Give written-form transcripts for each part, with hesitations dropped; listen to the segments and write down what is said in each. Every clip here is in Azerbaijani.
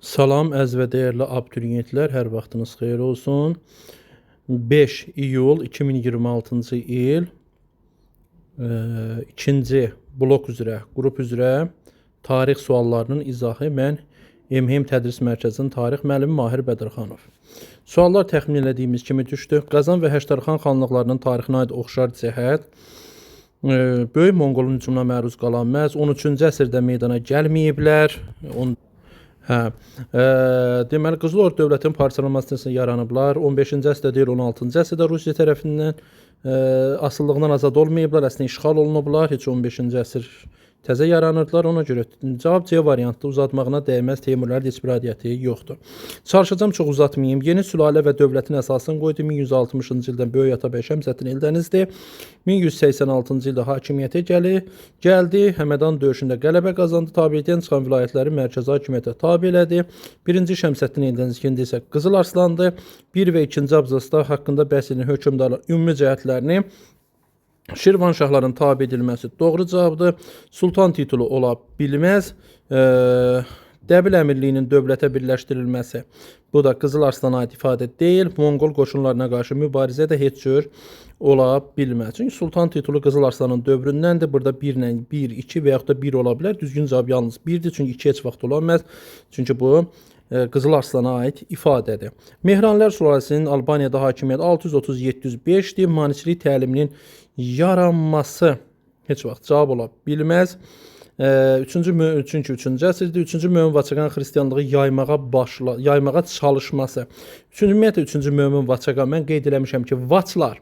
Salam əziz və dəyərli abituriyentlər, hər vaxtınız xeyir olsun. 5 iyul 2026-cı il 2-ci blok üzrə, qrup üzrə tarix suallarının izahı mən MHM Tədris Mərkəzinin tarix müəllimi Mahir Bədirxanov. Suallar təxmin elədiyimiz kimi düşdü. Qazan və Həştərxan xanlıqlarının tarixinə aid oxşar cəhət Böyük Monqolun hücumuna məruz qalan məhz 13-cü əsrdə meydana gəlməyiblər. Deməli, Qızıl Ordu dövlətinin parçalanması yaranıblar. 15-ci əsrdə deyil, 16-cı əsrdə Rusiya tərəfindən asıllığından azad olmayıblar, əslində işğal olunublar. Heç 15-ci əsr təzə yaranırdılar. Ona görə cavab C variantı uzatmağına dəyməz, Teymurlərin heç bir adiyyəti yoxdur. Çalışacağım, çox uzatmayayım. Yeni sülalə və dövlətin əsasını qoydu. 1160-cı ildən Böyük Atabəy Şəmsəddin Eldənizdir. 1186-cı ildə hakimiyyətə gəldi. Həmədan döyüşündə qələbə qazandı. Tabelikdən çıxan vilayətləri mərkəzi hakimiyyətə tabe elədi. Birinci Şəmsəddin Eldəniz, ikinci isə Qızıl Arslandı. 1 və 2-ci abzasda haqqında bəhs edilən hökmdarların ümumi cəhətlərini Şirvanşahların tabe edilməsi doğru cavabdır. Sultan titulu ola bilməz. Dəbil əmirliyinin dövlətə birləşdirilməsi. Bu da Qızıl Arslana aid ifadə deyil. Monqol qoşunlarına qarşı mübarizə də heç cür ola bilməz. Çünki Sultan titulu Qızıl Arslanın dövründəndir. Burada 1 ilə 1, 2 və yaxud da 1 ola bilər. Düzgün cavab yalnız 1-dir. Çünki 2 heç vaxt ola bilməz. Çünki bu Qızıl Arslana aid ifadədir. Mehranlər sülaləsinin Albaniyada hakimiyyəti 630-705-dir. Maniçilik təliminin yaranması heç vaxt cavab ola bilməz. Çünki 3-cü əsrdir. 3-cü Mömin Vaçaqan xristianlığı yaymağa çalışması. Ümumiyyətlə 3-cü Mömin Vaçaqan, mən qeyd eləmişəm ki, Vaçlar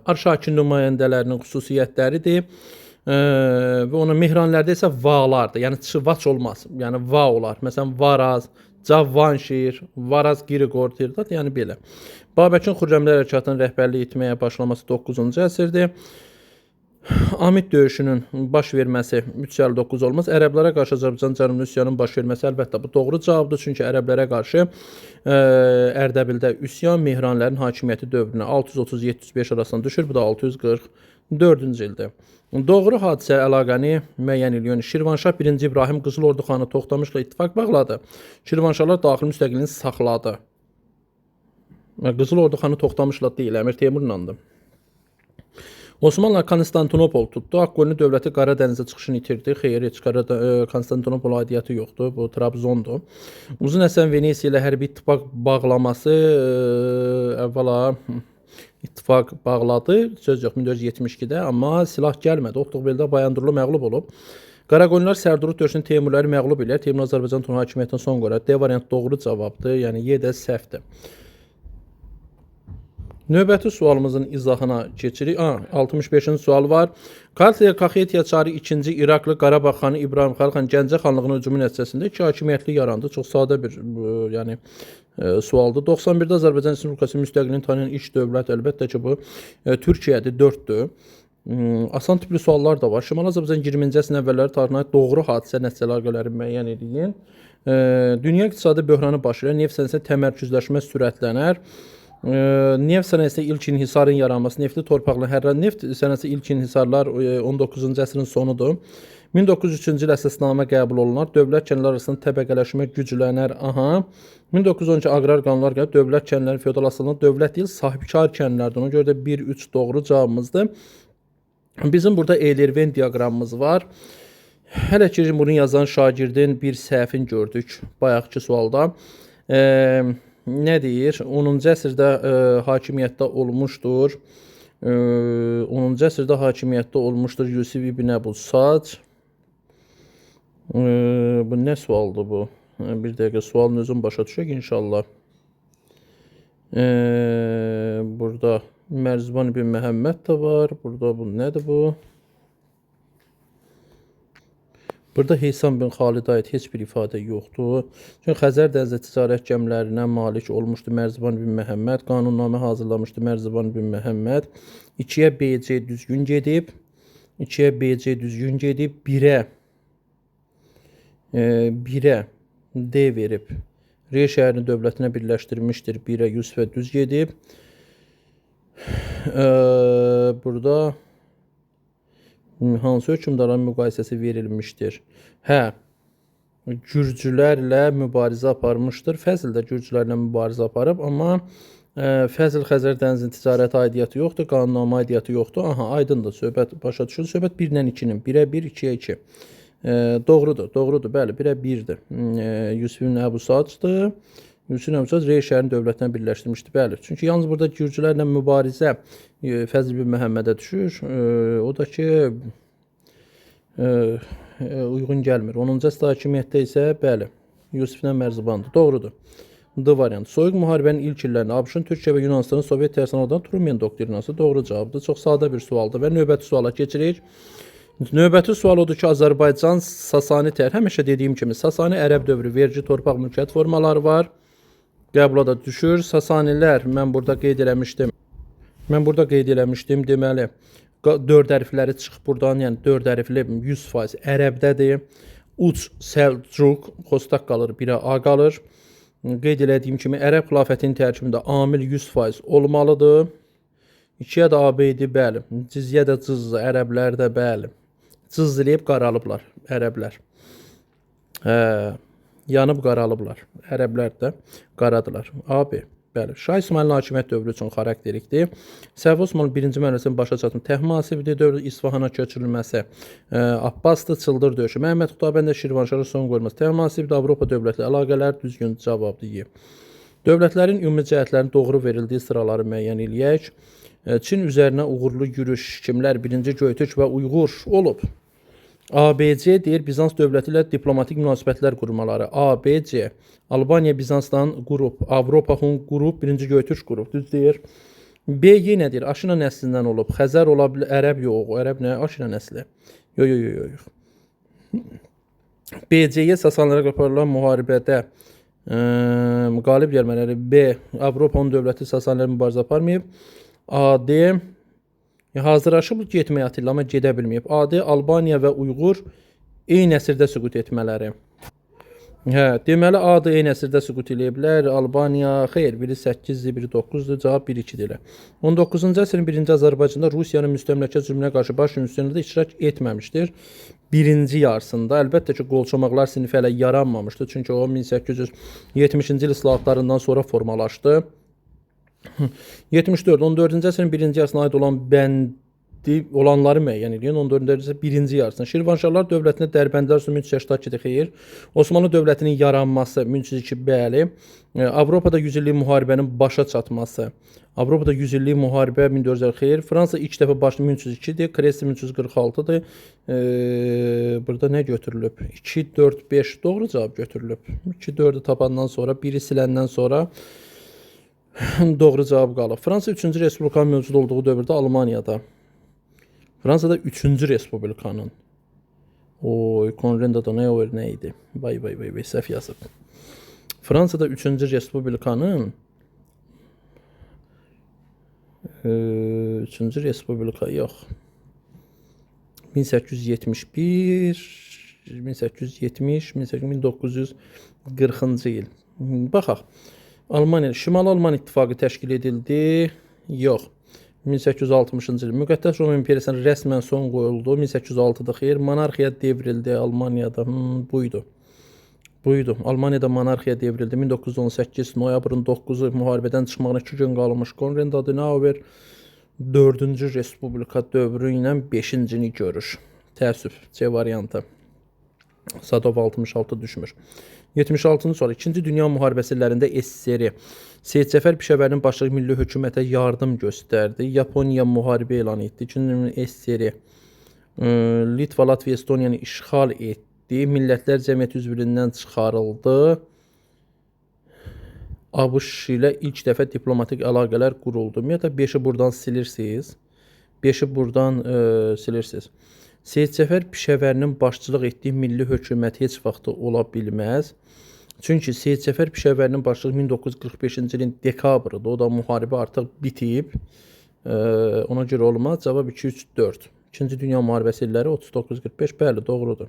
Arşakin nümayəndələrinin xüsusiyyətləridir. Və ona Mehranlərdə isə valardır. Yəni vaç olmaz. Yəni va olar. Məsələn, Varaz, Cavanşir, Varaz Qiriqortir. Yəni belə. Babəkin Xürrəmlər hərəkatının rəhbərlik etməyə başlaması 9-cu əsrdir. Amid döyüşünün baş verməsi 359 olmaz. Ərəblərə qarşı Azərbaycan cənublu üsyanın baş verməsi əlbəttə bu doğru cavabdır. Çünki ərəblərə qarşı Ərdəbildə üsyan Mehranlərin hakimiyyəti dövrünə 630-705 arasında düşür. Bu da 644-cü ildir. Doğru hadisə əlaqəni müəyyən eləyən Şirvanşah 1-ci İbrahim Qızıl Ordu xanı Toxtamışla ittifaq bağladı. Şirvanşahlar daxili müstəqilliğini saxladı. Qızıl Ordu xanı Toxtamışla deyil, Əmir Teymurlandı. Osmanlılar Konstantinopol tutdu. Ağqoyunlu dövləti Qaradənizə çıxışını itirdi. Xeyr, heç Konstantinopol aidiyyəti yoxdur. Bu Trabzondur. Uzun Həsən Venesiya ilə hərbi ittifaq bağlaması əvvəla ittifaq bağladı. Söz yox 1472-də, amma silah gəlmədi. Otluqbeldə Bayandurlu məğlub olub. Qaraqoyunlular Sərdurud döyüşündə Teymurləri məğlub elər. Teymur Azərbaycan Tunu hakimiyyətinə son qoyar. D variant doğru cavabdır. Yəni Y də səhvdir. Növbəti sualımızın izahına keçirik. 65-ci sual var. Kaxetiya çarı 2-ci İraqlı Qarabağ xanı İbrahim xan Gəncə xanlığının hücumu nəticəsində iki hakimiyyətli yarandı. Çox sadə bir sualdır. 91-də Azərbaycan Respublikası müstəqilliğini tanıyan ilk dövlət əlbəttə ki bu Türkiyədir, 4-dür. Asan tipli suallar da var. Şimali Azərbaycan 20-ci əsrin əvvəlləri tarihinə aid doğru hadisə nəticə əlaqələri müəyyən edin. Dünya iqtisadi böhranı baş verər, neft sənayesində təmərküzləşmə sürətlənər. Neft sənayesində ilk inhisarın yaranması, neftli torpaqla hərrən neft sənayesində ilk inhisarlar 19-cu əsrin sonudur. 1903-cü il əsasnamə qəbul olunar. Dövlət kəndlər arasında təbəqələşmə güclənər. 1912 aqrar qanunlar gəlib. Dövlət kəndlərin feodal asılına dövlət deyil, sahibkar kəndlərdir. Ona görə də 1-3 doğru cavabımızdır. Bizim burada Eylerven diaqramımız var. Hələ ki bunu yazan şagirdin bir səhvini gördük bayaqki sualda. Nə deyir? 10-cu əsrdə hakimiyyətdə olmuşdur. 10-cu əsrdə hakimiyyətdə olmuşdur Yusif İbn Əbu Sac. Bu nə sualdır bu? Bir dəqiqə sualın özün başa düşək inşallah. Burada Mərzban ibn Məhəmməd də var. Burada bu nədir bu? Burada Heysam bin Xalidə aid heç bir ifadə yoxdur. Çünki Xəzər dənizə ticarət gəmilərinə malik olmuşdu Mərzban bin Məhəmməd. Qanunnamə hazırlamışdı Mərzban bin Məhəmməd. 2-yə BC düzgün gedib. 2-yə BC düzgün gedib. 1-ə D verib. R şəhərini dövlətinə birləşdirmişdir. 1-ə Yusifə düz gedib. Burada hansı hökmdarların müqayisəsi verilmişdir? Gürcülərlə mübarizə aparmışdır. Fəzl də Gürcülərlə mübarizə aparıb, amma Fəzl Xəzər dənizinin ticarət aidiyyatı yoxdur, qanunnamə aidiyyatı yoxdur. Aha, aydındır. Söhbət başa düşülür. Söhbət 1 ilə 2-nin, 1-ə 1, 2-yə 2. Doğrudur, doğrudur. Bəli, 1-ə 1-dir. Yusif ibn Əbu Sacdır. Yusif ibn Əbu Sac Rey şəhərini dövlətlə birləşdirmişdi. Bəli. Çünki yalnız burada Gürcülərlə mübarizə Fəzl ibn Məhəmmədə düşür. O da ki uyğun gəlmir. 10-cu əsrdə hakimiyyətdə isə bəli, Yusiflə Mərzibandır. Doğrudur. D variantı. Soyuq müharibənin ilk illərində ABŞ-ın Türkiyə və Yunanistanın Sovet tərsinə Truman doktrinası doğru cavabdır. Çox sadə bir sualdır və növbəti suala keçirik. Növbəti sual odur ki, Azərbaycan Sasani həmişə dediyim kimi Sasani ərəb dövrü vergi torpaq mülkiyyət formaları var. Qəbula da düşür. Sasanilər mən burada qeyd eləmişdim. Deməli 4 hərfləri çıxıb buradan, yəni 4 hərfli 100% ərəbdədir. Uc, Səlcuq, Xostak qalır, 1-ə A qalır. Qeyd elədiyim kimi ərəb xilafətinin tərkibində amil 100% olmalıdır. 2-yə də AB idi, bəli. Cizyə də cızdı, ərəblər də bəli. Cızdiləyib qaralıblar ərəblər. Yanıb qaralıblar. Ərəblər də qaradılar. AB. Bəli, Şah İsmailin hakimiyyət dövrü üçün xarakterikdir. Səfi Osmanlı 1-ci mərhələsinin başa çatımı Təhmasibdir, dövrü İsfahana köçürülməsi Abbasdır, Çıldır döyüşü Məhəmməd Xudavəndə Şirvanşahın son qoyulması Təhmasibdir, Avropa dövlətləri əlaqələr düzgün cavabdır. Dövlətlərin ümumi cəhətlərinin doğru verildiyi sıraları müəyyən eləyək. Çin üzərinə uğurlu yürüş kimlər? 1-ci Göytürk və Uyğur olub. ABC deyir Bizans dövləti ilə diplomatik münasibətlər qurmaları. ABC Albaniya Bizansdan qrup, Avropa Hun qrup, 1-ci Göytürk qrup, düz deyir. BY nədir? Aşina nəslindən olub. Xəzər ola bilər, ərəb yox. Ərəb nə? Aşina nəsli. Yox. BC-yə Sasanlara aparılan müharibədə qalib gəlmələri. B. Avropa Hun dövləti Sasanlara mübarizə aparmayıb. AD hazırlaşıb getməyə Atilla, amma gedə bilməyib. AD Albaniya və Uyğur eyni əsrdə süqut etmələri. Deməli AD eyni əsrdə süqut eləyiblər. Albaniya xeyr, biri 8-dir, biri 9-dur. Cavab 1-2-dir. 19-cu əsrin 1-ci Azərbaycanda Rusiyanın müstəmləkə zülmünə qarşı baş ünsürlüyündə iştirak etməmişdir. Birinci yarısında əlbəttə ki, qolçomaqlar sinifi hələ yaranmamışdı. Çünki o 1870-ci il islahatlarından sonra formalaşdı. 74. 14-cü əsrin 1-ci yarısına aid olan bəndi olanları müəyyən edin. 14-cü əsrin 1-ci yarısında Şirvanşahlar dövlətinə Dərbəndlər üstü 1382-də xeyir. Osmanlı dövlətinin yaranması 1302 bəli. Avropada 100 illik müharibənin başa çatması. Avropada 100 illik müharibə 1400 xeyir. Fransa ilk dəfə başlı 1302-dir. Kresi 1346-dır. Burada nə götürülüb? 2, 4, 5 doğru cavab götürülüb. 2, 4-ü tapandan sonra, 1-i siləndən sonra doğru cavab qalıb. Fransa 3-cü respublikanın mövcud olduğu dövrdə Almaniyada. Fransada 3-cü respublikanın. Konrendada nə idi? Vay, səhv yazıb. Fransada 3-cü respublikanın 3-cü respublika yox. 1871, 1870, 1940-cı il. Baxaq. Almaniya, Şimali Alman İttifaqı təşkil edildi. Yox. 1860-cı il. Müqəddəs Roma İmperiyasına rəsmən son qoyuldu. 1806-da xeyr. Monarxiya devrildi Almaniyada. Buydu. Almaniyada monarxiya devrildi. 1918 noyabrın 9-u müharibədən çıxmağına 2 gün qalmış. Konrad Adenauer 4-cü respublika dövrü ilə 5-cini görür. Təəssüf. C variantı. Sadov 66 düşmür. 76-cı sual. 2-ci Dünya müharibəsi illərində SSR Seyid Cəfər Pişəvərinin başçılığı milli hökumətə yardım göstərdi. Yaponiya müharibə elan etdi. 2-ci SSR Litva, Latviya, Estoniyanı işğal etdi. Millətlər Cəmiyyəti üzvlüyündən çıxarıldı. ABŞ ilə ilk dəfə diplomatik əlaqələr quruldu. Ümumiyyətlə 5-i buradan silirsiniz. 5-i buradan silirsiniz. Seyid Cəfər Pişəvərinin başçılıq etdiyi milli hökumət heç vaxt ola bilməz. Çünki Seyid Cəfər Pişəvərinin başçılığı 1945-ci ilin dekabrıdır. O da müharibə artıq bitib. Ona görə olmaz. Cavab 2, 3, 4. 2-ci Dünya müharibəsi illəri 39-45. Bəli, doğrudur.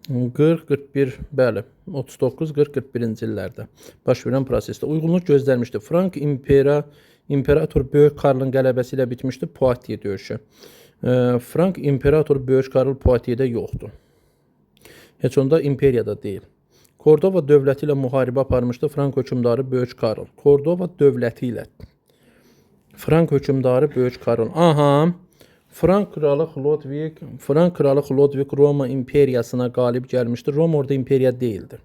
40-41, bəli. 39-40-41-ci illərdə baş verən prosesdə uyğunluq gözlənmişdi. Frank İmperator Böyük Karlın qələbəsi ilə bitmişdi Poitiers döyüşü. Frank İmperator Böyük Karl Poitiersdə yoxdur. heç onda imperiyada deyil. Kordova dövləti ilə müharibə aparmışdı Frank hökmdarı Böyük Karol. Kordova dövləti ilə Frank hökmdarı Böyük Karol. Aha. Frank kralı Ludwig Roma imperiyasına qalib gəlmişdi. Roma orada imperiya değildi.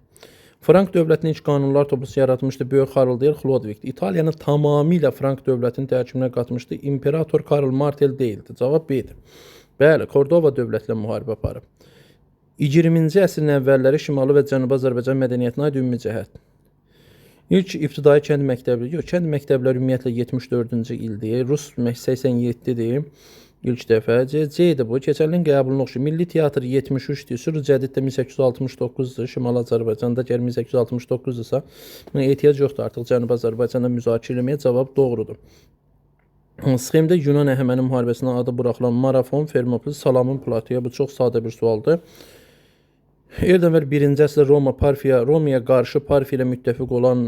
Frank dövlətinin ilk qanunlar toplusu yaratmışdı. Böyük Karol deyil, Ludwig. İtaliyanı tamamilə Frank dövlətinin tərkibinə qatmışdı. İmperator Karl Martel değildi. Cavab B-dir. Bəli, Kordova dövlətlə müharibə aparıb. 20-ci əsrin əvvəlləri Şimali və Cənubi Azərbaycan mədəniyyətinə aid ümumi cəhət. İlk ibtidai kənd məktəbləri, kənd məktəbləri ümumiyyətlə 74-cü ildir. Rus 87-dir. İlk dəfə C-dir bu. Keçən ilin qəbuluna oxşu. Milli Teatr 73-dir. Sürü Cədiddə 1869-dur. Şimali Azərbaycanda gəl 1869-dursa, ehtiyac yoxdur artıq Cənubi Azərbaycanda müzakirə etməyə. Cavab doğrudur. Sxemdə Yunan Əhəməni müharibəsinə adı buraxılan Marafon, Fermopolis, Salamın Platoya. Bu çox sadə bir sualdır. Eradan əvvəl 1-ci əsrdə Romaya qarşı Parfiya ilə müttəfiq olan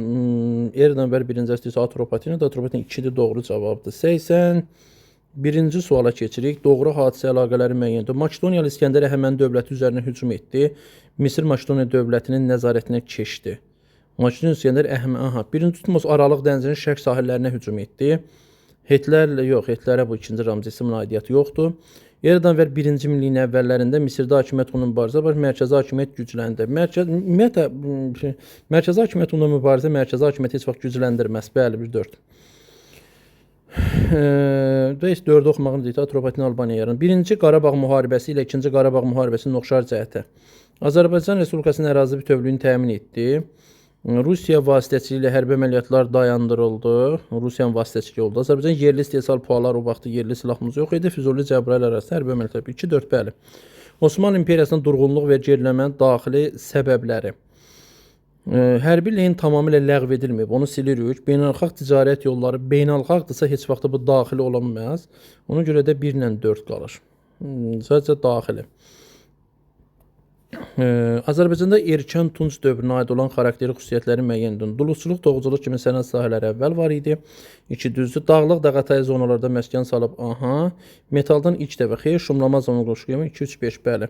Eradan əvvəl 1-ci əsrdə isə Atropatena, Atropatena 2-dir, doğru cavabdır. 81-ci suala keçirik. Doğru hadisə əlaqələri müəyyəndir. Makedoniyalı İskəndər Əhəməni dövləti üzərinə hücum etdi. Misir Makedoniya dövlətinin nəzarətinə keçdi. Makedoniya İskəndər Əhəməni, birinci Tutmos Aralıq dənizinin şərq sahillərinə hücum etdi. Hitlərə bu 2-ci Ramzesi münadiyyəti yoxdur. Eradan əvvəl 1-ci minliyin əvvəllərində Misirdə hakimiyyət uğrunda mübarizə var, mərkəzi hakimiyyət gücləndi. Mərkəzi hakimiyyət uğrunda mübarizə mərkəzi hakimiyyəti heç vaxt gücləndirməz. Bəli, 1-4. 4-ü oxumağını deyək, Atropatena Albaniya yaranır. 1-ci Qarabağ müharibəsi ilə 2-ci Qarabağ müharibəsinin oxşar cəhəti. Azərbaycan Respublikasının ərazi bütövlüyünü təmin etdi. Rusiya vasitəçiliyi ilə hərbi əməliyyatlar dayandırıldı. Rusiyanın vasitəçiliyi oldu. Azərbaycan yerli istehsal puallar o vaxtı yerli silahımız yox idi. Füzuli Cəbrayıl arasında hərbi əməliyyatlar 2-4 bəli. Osmanlı İmperiyasının durğunluq və geriləmənin daxili səbəbləri. Hərbi leyin tamamilə ləğv edilməyib. Onu silirik. Beynəlxalq ticarət yolları beynəlxalqdırsa heç vaxt bu daxili ola bilməz. Ona görə də 1 ilə 4 qalır. Sadəcə daxili. Azərbaycanda erkən Tunc dövrünə aid olan xarakteri xüsusiyyətləri müəyyəndir. Duluzçuluq, toxuculuq kimi sənət sahələri əvvəl var idi. 2 düzdür. Dağlıq, dağətəyi zonalarda məskən salıb, metaldan ilk dəfə xeyir, şumlama zonu qoşulma 2-3-5 bəli.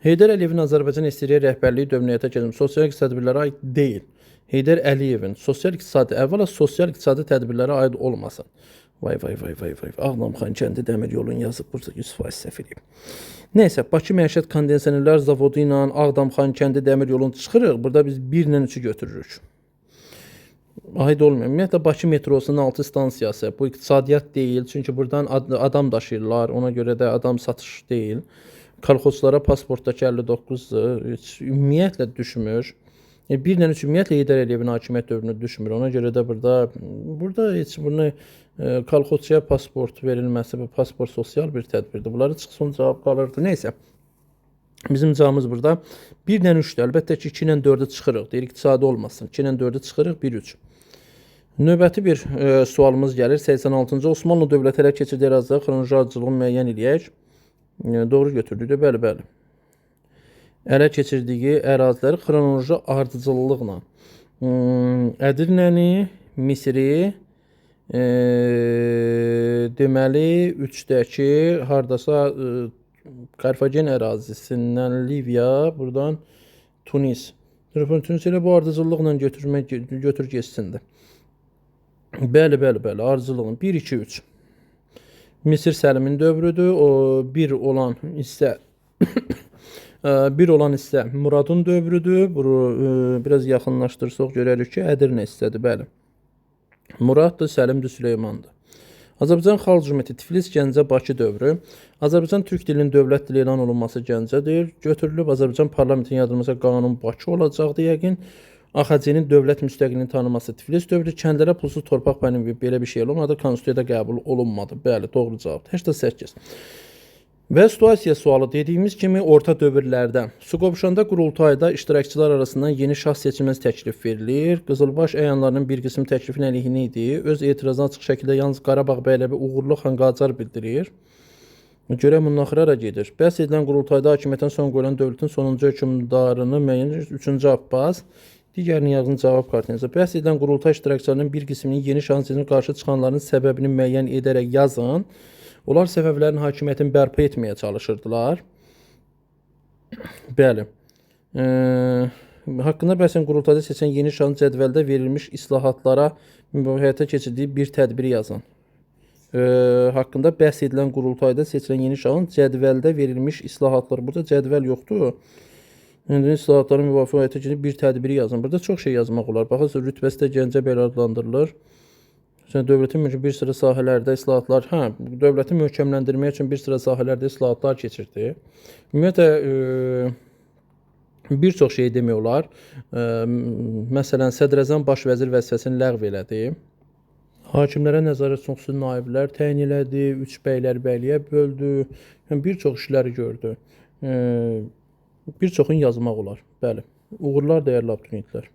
Heydər Əliyevin Azərbaycan SSR rəhbərliyi dövrünə keçmiş sosial-iqtisadi tədbirlərə aid deyil. Heydər Əliyevin sosial-iqtisadi, əvvəla sosial-iqtisadi tədbirlərə aid olmasın. Vay. Ağdam Xankəndi dəmir yolun yazıb, burada 100% səhv edib. Neysə, Bakı Məişət Kondisionerlər Zavodu ilə Ağdam Xankəndi dəmir yolunu çıxırıq. Burada biz 1 ilə 3-ü götürürük. Aid olmuyor. Ümumiyyətlə, Bakı metrosunun 6 stansiyası. Bu iqtisadiyyat deyil. Çünki buradan adam daşıyırlar. Ona görə də adam satış deyil. Kolxozlara pasportdakı 59-dur. Ümumiyyətlə düşmür. 1 ilə 3 ümumiyyətlə Heydər Əliyevin hakimiyyət dövrünü düşmür. Ona görə də burada heç bunu kolxozçuya pasport verilməsi və pasport sosial bir tədbirdir. Bunları çıxsın cavab qalırdı. Neysə. Bizim cavabımız burada 1 ilə 3-dür. Əlbəttə ki 2 ilə 4-ü çıxırıq. Deyir iqtisadi olmasın. 2 ilə 4-ü çıxırıq 1-3. Növbəti bir sualımız gəlir. 86-cı Osmanlı dövləti ələ keçirdiyi ərazidə xronoloji ardıcılığı müəyyən eləyək. Doğru götürdük. Bəli. Ələ keçirdiyi əraziləri xronoloji ardıcıllıqla. Ədirnəni, Misri, deməli 3-dəki hardasa Karfagen ərazisindən Liviya, buradan Tunis. Tunis ilə bu ardıcıllıqla götür geçsindir. Bəli, ardıcılığın 1-2-3. Misir Səlimin dövrüdür. O bir olan isə Muradın dövrüdür. Bunu biraz yaxınlaşdırsaq görərik ki, Ədirnə hissədir, bəli. Muraddır, Səlimdir, Süleymandır. Azərbaycan Xalq Cümhuriyyəti Tiflis, Gəncə, Bakı dövrü. Azərbaycan Türk dilinin dövlət dili elan olunması Gəncədir. Götürülüb Azərbaycan parlamentinin yardımcısı qanun Bakı olacaqdı yəqin. AXC-nin dövlət müstəqilliğini tanıması Tiflis dövrü. Kəndlərə pulsuz torpaq payı belə bir şey olmadı. Konstitusiyada qəbul olunmadı. Bəli, doğru cavabdır. 88. Və situasiya sualı dediyimiz kimi orta dövrlərdə Suqovuşanda qurultayda iştirakçılar arasından yeni şəxs seçilməsi təklif verilir. Qızılbaş əyanlarının bir qismi təklifin əleyhinə idi. Öz etirazına açıq şəkildə yalnız Qarabağ bəyləvi Uğurlu xan Qacar bildirir. Görək bunun axırara gedir. Bəhs edilən qurultayda hakimiyyətdən son qoyulan dövlətin sonuncu hökmdarını müəyyən 3-cü Abbas, digərini yazın cavab kartınıza. Bəhs edilən qurultay iştirakçılarının bir qisminin yeni şəxs seçilməsinə qarşı çıxanların səbəbini müəyyən edərək yazın. Onlar Səfəvilərin hakimiyyətini bərpa etməyə çalışırdılar. Bəli. Haqqında bəhsən qurultayda seçilən yeni şahın cədvəldə verilmiş islahatlara həyata keçirdiyi bir tədbiri yazın. Haqqında bəhs edilən qurultayda seçilən yeni şahın cədvəldə verilmiş islahatlar. Burada cədvəl yoxdur. İndi islahatlara müvafiq həyata keçirdiyi bir tədbiri yazın. Burada çox şey yazmaq olar. Baxırsınız, rütbəsi də gəncə belə adlandırılır. Dövlətin mülki bir sıra sahələrdə islahatlar, dövləti möhkəmləndirmək üçün bir sıra sahələrdə islahatlar keçirdi. Ümumiyyətlə, bir çox şey demək olar. Məsələn, Sədrəzəm baş vəzir vəzifəsini ləğv elədi. Hakimlərə nəzarət üçün xüsusi naiblər təyin elədi, üç bəylər bəyliyə böldü. Yəni, bir çox işləri gördü. Bir çoxunu yazmaq olar. Bəli. Uğurlar, dəyərli abituriyentlər.